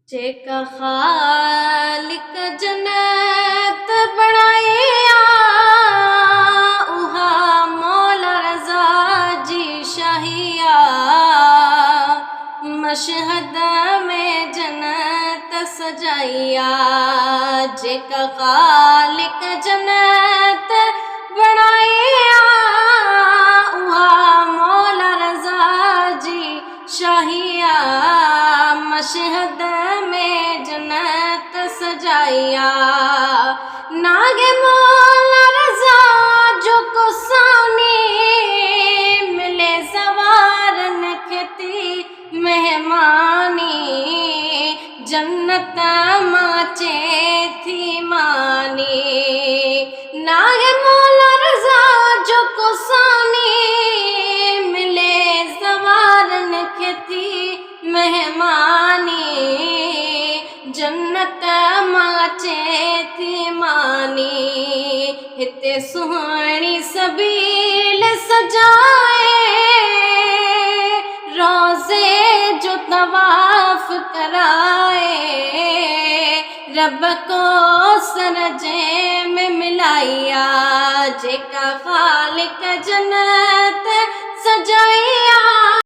जेका ख़ालिक जन्नत बणाया उहा मौला रज़ा जी शाहिया। मशहद में जन्नत सजाइया। जेका ख़ालिक जन्नत बणाया उहा मौला रज़ा जी शाहिया। मशहद में जन्नत सजाइया। नागे मौला रज़ा जो को सानी मिले सवारन खेती मेहमानी। जन्नत माचे थी मानी। नागे मौला रज़ा जो को सानी मिले सवारन खेती मेहमानी। जन्नत माचे थी मानी। हिते सुहानी सबील सजाए रोज़े जो तवाफ कराए। रब को सरजे में मिलाइया। जेका ख़ालिक जन्नत सजाए